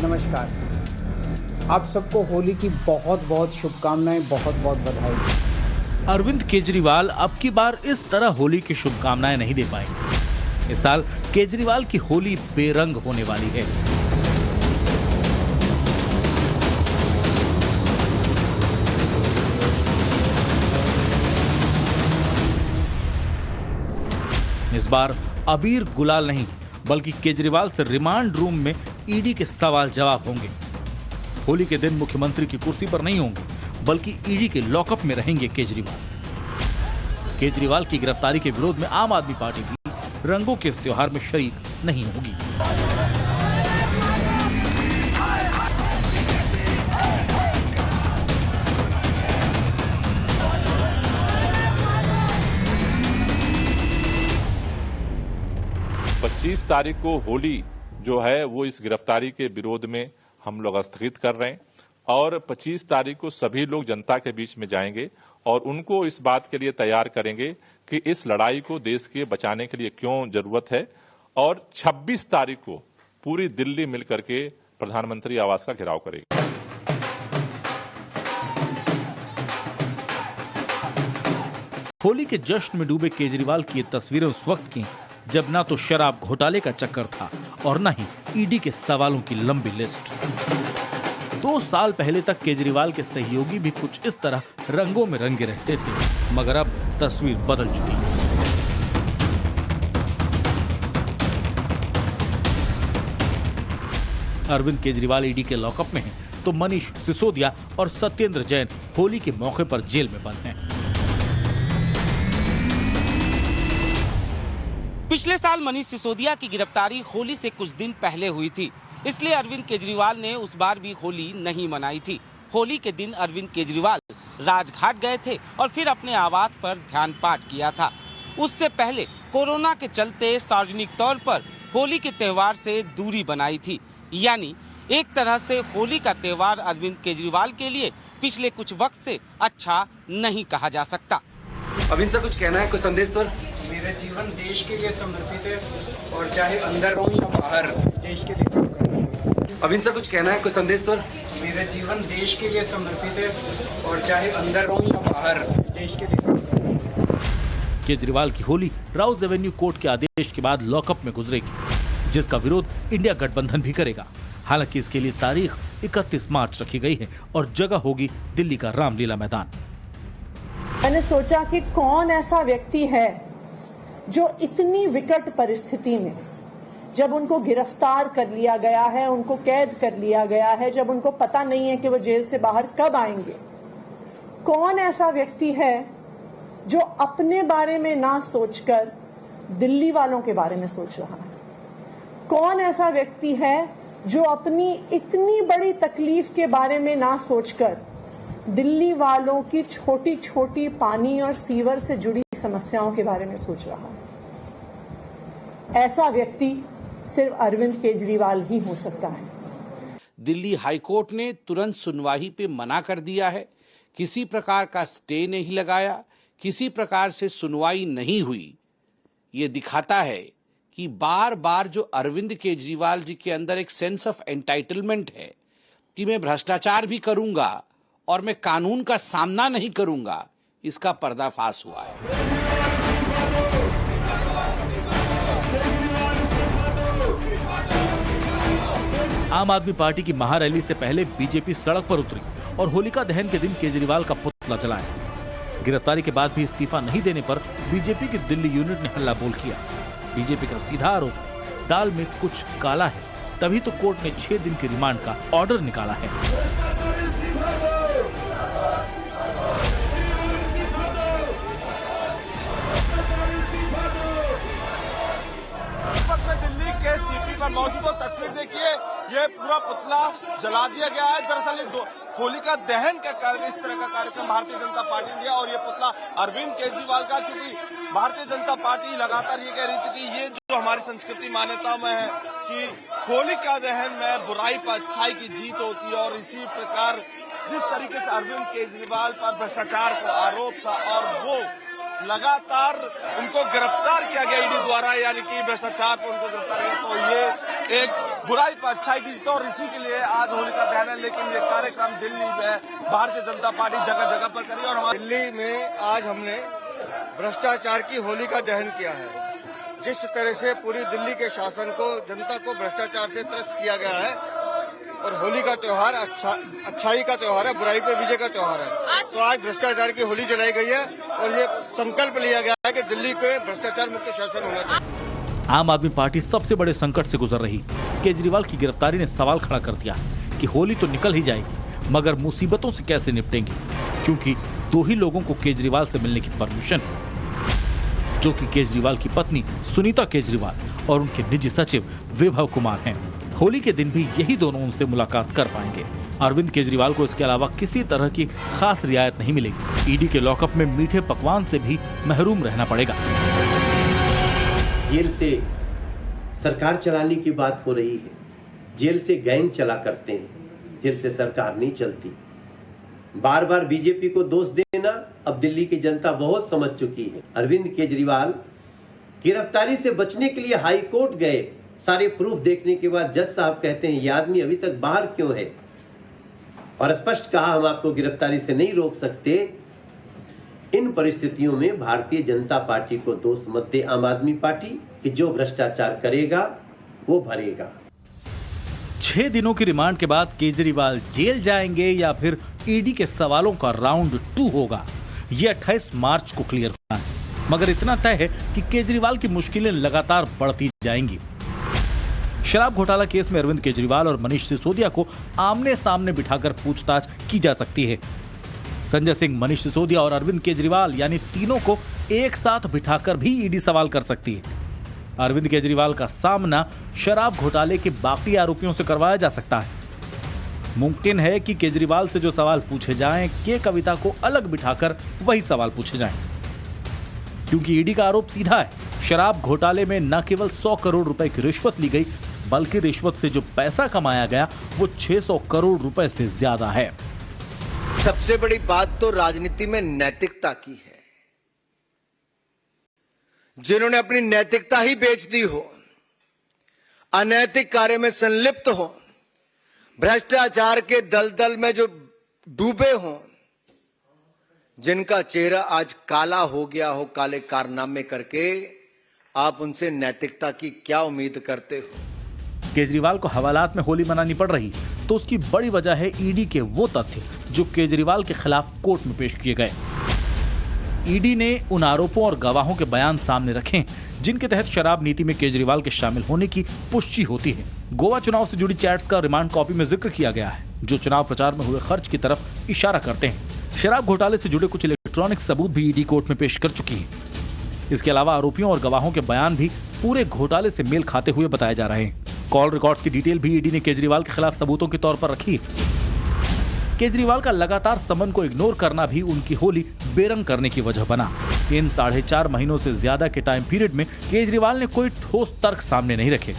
नमस्कार। आप सबको होली की बहुत बहुत शुभकामनाएं, बहुत बहुत बधाई। अरविंद केजरीवाल अब की बार इस तरह होली की शुभकामनाएं नहीं दे पाएंगे। इस साल केजरीवाल की होली बेरंग होने वाली है। इस बार अबीर गुलाल नहीं, बल्कि केजरीवाल से रिमांड रूम में ईडी के सवाल जवाब होंगे। होली के दिन मुख्यमंत्री की कुर्सी पर नहीं होंगे, बल्कि ईडी के लॉकअप में रहेंगे केजरीवाल। केजरीवाल की गिरफ्तारी के विरोध में आम आदमी पार्टी भी रंगों के इस त्योहार में शरीक नहीं होगी। पच्चीस तारीख को होली जो है वो इस गिरफ्तारी के विरोध में हम लोग स्थगित कर रहे हैं और 25 तारीख को सभी लोग जनता के बीच में जाएंगे और उनको इस बात के लिए तैयार करेंगे कि इस लड़ाई को देश के बचाने के लिए क्यों जरूरत है। और 26 तारीख को पूरी दिल्ली मिलकर के प्रधानमंत्री आवास का घेराव करेगी। होली के जश्न में डूबे केजरीवाल की ये तस्वीरें उस वक्त की जब ना तो शराब घोटाले का चक्कर था और न ही ईडी के सवालों की लंबी लिस्ट। 2 साल पहले तक केजरीवाल के सहयोगी भी कुछ इस तरह रंगों में रंगे रहते थे, मगर अब तस्वीर बदल चुकी है। अरविंद केजरीवाल ईडी के लॉकअप में हैं, तो मनीष सिसोदिया और सत्येंद्र जैन होली के मौके पर जेल में बंद हैं। पिछले साल मनीष सिसोदिया की गिरफ्तारी होली से कुछ दिन पहले हुई थी, इसलिए अरविंद केजरीवाल ने उस बार भी होली नहीं मनाई थी। होली के दिन अरविंद केजरीवाल राजघाट गए थे और फिर अपने आवास पर ध्यान पाठ किया था। उससे पहले कोरोना के चलते सार्वजनिक तौर पर होली के त्योहार से दूरी बनाई थी। यानी एक तरह से होली का त्योहार अरविंद केजरीवाल के लिए पिछले कुछ वक्त से अच्छा नहीं कहा जा सकता। अरविंद सर कुछ कहना है, कुछ संदेश सर? मेरा जीवन देश के लिए समर्पित है और चाहे अंदर हो या बाहर देश के लिए काम करूंगा। अरविंद सर कुछ कहना है, कुछ संदेश सर? मेरा जीवन देश के लिए समर्पित है और चाहे अंदर हो या बाहर देश के लिए काम करूंगा। केजरीवाल की होली राउज एवेन्यू कोर्ट के आदेश के बाद लॉकअप में गुजरेगी, जिसका विरोध इंडिया गठबंधन भी करेगा। हालांकि इसके लिए तारीख 31 मार्च रखी गई है और जगह होगी दिल्ली का रामलीला मैदान। मैंने सोचा कि कौन ऐसा व्यक्ति है जो इतनी विकट परिस्थिति में, जब उनको गिरफ्तार कर लिया गया है, उनको कैद कर लिया गया है, जब उनको पता नहीं है कि वो जेल से बाहर कब आएंगे, कौन ऐसा व्यक्ति है जो अपने बारे में ना सोचकर दिल्ली वालों के बारे में सोच रहा है? कौन ऐसा व्यक्ति है जो अपनी इतनी बड़ी तकलीफ के बारे में ना सोचकर दिल्ली वालों की छोटी छोटी पानी और सीवर से जुड़ी समस्याओं के बारे में सोच रहा है? ऐसा व्यक्ति सिर्फ अरविंद केजरीवाल ही हो सकता है। दिल्ली हाईकोर्ट ने तुरंत सुनवाई पे मना कर दिया है, किसी प्रकार का स्टे नहीं लगाया, किसी प्रकार से सुनवाई नहीं हुई। ये दिखाता है कि बार बार जो अरविंद केजरीवाल जी के अंदर एक सेंस ऑफ एंटाइटलमेंट है कि मैं भ्रष्टाचार भी करूंगा और मैं कानून का सामना नहीं करूंगा, इसका पर्दाफाश हुआ है। आम आदमी पार्टी की महारैली से पहले बीजेपी सड़क पर उतरी और होलिका दहन के दिन केजरीवाल का पुतला जलाया। गिरफ्तारी के बाद भी इस्तीफा नहीं देने पर बीजेपी की दिल्ली यूनिट ने हल्ला बोल किया। बीजेपी का सीधा आरोप, दाल में कुछ काला है, तभी तो कोर्ट ने 6 दिन के रिमांड का ऑर्डर निकाला है। सीपी पर मौजूद तस्वीर देखिए, ये पूरा पुतला जला दिया गया है। दरअसल होलिका दहन का कार्य, इस तरह का कार्यक्रम भारतीय जनता पार्टी ने दिया और ये पुतला अरविंद केजरीवाल का, क्योंकि भारतीय जनता पार्टी लगातार ये कह रही थी कि ये जो हमारी संस्कृति मान्यताओं में है कि होलिका दहन में बुराई पर अच्छाई की जीत होती है, और इसी प्रकार जिस तरीके से अरविंद केजरीवाल पर भ्रष्टाचार का आरोप था और वो लगातार उनको गिरफ्तार किया गया ईडी द्वारा, यानी कि भ्रष्टाचार पर उनको गिरफ्तार किया, तो ये एक बुराई पर अच्छाई की जीत और इसी के लिए आज होलिका दहन है। लेकिन ये कार्यक्रम दिल्ली में भारतीय जनता पार्टी जगह जगह पर करी और हमारे दिल्ली में आज हमने भ्रष्टाचार की होलिका दहन किया है। जिस तरह से पूरी दिल्ली के शासन को, जनता को भ्रष्टाचार से त्रस्त किया गया है और होली का त्योहार अच्छाई का त्योहार है, बुराई पे विजय का त्योहार है। तो आज भ्रष्टाचार की होली जलाई गई है और ये संकल्प लिया गया है कि दिल्ली को भ्रष्टाचार मुक्त शासन होना चाहिए। आम आदमी पार्टी सबसे बड़े संकट से गुजर रही। केजरीवाल की गिरफ्तारी ने सवाल खड़ा कर दिया कि होली तो निकल ही जाएगी, मगर मुसीबतों से कैसे निपटेंगे, क्योंकि 2 ही लोगों को केजरीवाल से मिलने की परमिशन है, जो कि केजरीवाल की पत्नी सुनीता केजरीवाल और उनके निजी सचिव विभव कुमार हैं। होली के दिन भी यही दोनों उनसे मुलाकात कर पाएंगे। अरविंद केजरीवाल को इसके अलावा किसी तरह की खास रियायत नहीं मिलेगी। ईडी के लॉकअप में मीठे पकवान से भी महरूम रहना पड़ेगा। जेल से सरकार चलाने की बात हो रही है। जेल से गैंग चला करते हैं, जेल से सरकार नहीं चलती। बार बार बीजेपी को दोष देना अब दिल्ली की जनता बहुत समझ चुकी है। अरविंद केजरीवाल गिरफ्तारी से बचने के लिए हाई कोर्ट गए। सारे प्रूफ देखने के बाद जज साहब कहते हैं ये आदमी अभी तक बाहर क्यों है, और स्पष्ट कहा हम आपको गिरफ्तारी से नहीं रोक सकते। इन परिस्थितियों में भारतीय जनता पार्टी को दोष मत दे आम आदमी पार्टी कि जो भ्रष्टाचार करेगा वो भरेगा। 6 दिनों की रिमांड के बाद केजरीवाल जेल जाएंगे या फिर ईडी के सवालों का राउंड 2 होगा, यह 28 मार्च को क्लियर होना है। मगर इतना तय है कि केजरीवाल की मुश्किलें लगातार बढ़ती जाएंगी। शराब घोटाला केस में अरविंद केजरीवाल और मनीष सिसोदिया को आमने सामने बिठाकर पूछताछ की जा सकती है। संजय सिंह, मनीष सिसोदिया और अरविंद केजरीवाल यानी तीनों को एक साथ बिठाकर भी ईडी सवाल कर सकती है। अरविंद केजरीवाल का सामना शराब घोटाले के बाकी आरोपियों से करवाया जा सकता है। मुमकिन है कि केजरीवाल से जो सवाल पूछे जाएं, के कविता को अलग बिठाकर वही सवाल पूछे जाएं, क्योंकि ईडी का आरोप सीधा है। शराब घोटाले में न केवल 100 करोड़ रुपए की रिश्वत ली गई, बल्कि रिश्वत से जो पैसा कमाया गया वो 600 करोड़ रुपए से ज्यादा है। सबसे बड़ी बात तो राजनीति में नैतिकता की है। जिन्होंने अपनी नैतिकता ही बेच दी हो, अनैतिक कार्य में संलिप्त हो, भ्रष्टाचार के दलदल में जो डूबे हो, जिनका चेहरा आज काला हो गया हो काले कारनामे करके, आप उनसे नैतिकता की क्या उम्मीद करते हो? केजरीवाल को हवालात में होली मनानी पड़ रही तो उसकी बड़ी वजह है ईडी के वो तथ्य जो केजरीवाल के खिलाफ कोर्ट में पेश किए गए। ईडी ने उन आरोपों और गवाहों के बयान सामने रखे जिनके तहत शराब नीति में केजरीवाल के शामिल होने की पुष्टि होती है। गोवा चुनाव से जुड़ी चैट्स का रिमांड कॉपी में जिक्र किया गया है, जो चुनाव प्रचार में हुए खर्च की तरफ इशारा करते हैं। शराब घोटाले से जुड़े कुछ इलेक्ट्रॉनिक सबूत भी ईडी कोर्ट में पेश कर चुकी है। इसके अलावा आरोपियों और गवाहों के बयान भी पूरे घोटाले से मेल खाते हुए बताए जा रहे हैं। कॉल रिकॉर्ड्स की डिटेल भी ईडी ने केजरीवाल के खिलाफ सबूतों के तौर पर रखी है। केजरीवाल का लगातार समन को इग्नोर करना भी उनकी होली बेरंग करने की वजह बना। इन 4.5 महीनों से ज्यादा के टाइम पीरियड में केजरीवाल ने कोई ठोस तर्क सामने नहीं रखे।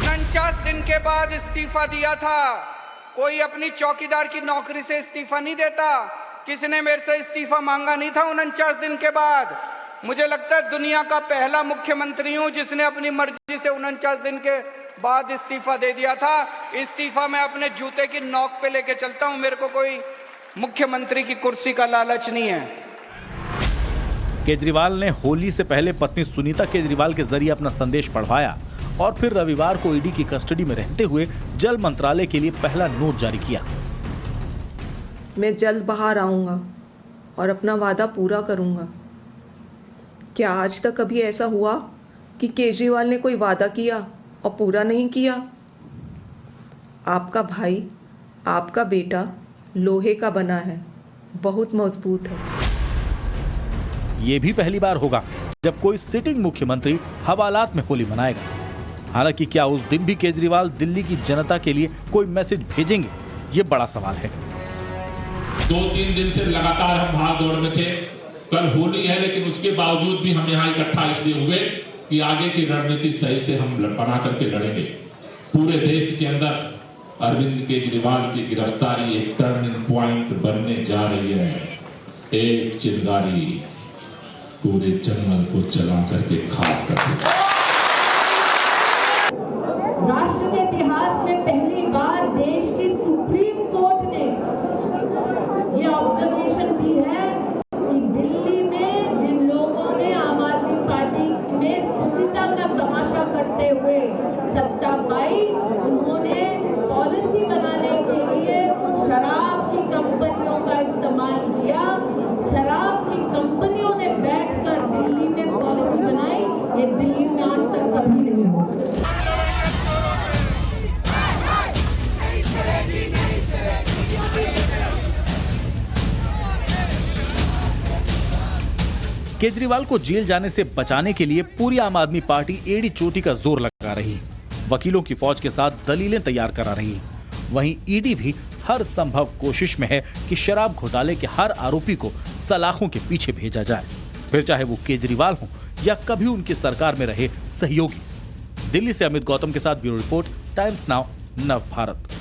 49 दिन के बाद इस्तीफा दिया था। कोई अपनी चौकीदार की नौकरी से इस्तीफा नहीं देता। किसी ने मेरे से इस्तीफा मांगा नहीं था 49 दिन के बाद। मुझे लगता है दुनिया का पहला मुख्यमंत्री हूं जिसने अपनी मर्जी से 49 दिन के बाद इस्तीफा दे दिया था। इस्तीफा मैं अपने जूते की नोक पे लेके चलता हूं। मेरे को कोई मुख्यमंत्री की कुर्सी का लालच नहीं है। केजरीवाल ने होली से पहले पत्नी सुनीता केजरीवाल के जरिए अपना संदेश पढ़वाया और फिर रविवार को ईडी की कस्टडी में रहते हुए जल मंत्रालय के लिए पहला नोट जारी किया। मैं जल्द बाहर आऊंगा और अपना वादा पूरा करूंगा। क्या आज तक कभी ऐसा हुआ कि केजरीवाल ने कोई वादा किया और पूरा नहीं किया? आपका भाई, आपका बेटा लोहे का बना है, बहुत मजबूत है। ये भी पहली बार होगा जब कोई सिटिंग मुख्यमंत्री हवालात में होली मनाएगा। हालांकि क्या उस दिन भी केजरीवाल दिल्ली की जनता के लिए कोई मैसेज भेजेंगे, ये बड़ा सवाल है। 2-3 दिन से लगातार हम भाग दौड़ में थे। कल होली है, लेकिन उसके बावजूद भी हम यहाँ इकट्ठा इसलिए हुए कि आगे की रणनीति सही से हम बना करके लड़ेंगे। पूरे देश के अंदर अरविंद केजरीवाल की गिरफ्तारी एक टर्निंग पॉइंट बनने जा रही है। एक चिंगारी पूरे जंगल को जला करके खाक कर देगी। केजरीवाल को जेल जाने से बचाने के लिए पूरी आम आदमी पार्टी एड़ी चोटी का जोर लगा रही है, वकीलों की फौज के साथ दलीलें तैयार करा रही है। वहीं ईडी भी हर संभव कोशिश में है कि शराब घोटाले के हर आरोपी को सलाखों के पीछे भेजा जाए, फिर चाहे वो केजरीवाल हो या कभी उनकी सरकार में रहे सहयोगी। दिल्ली से अमित गौतम के साथ ब्यूरो रिपोर्ट, टाइम्स नाउ, नव भारत।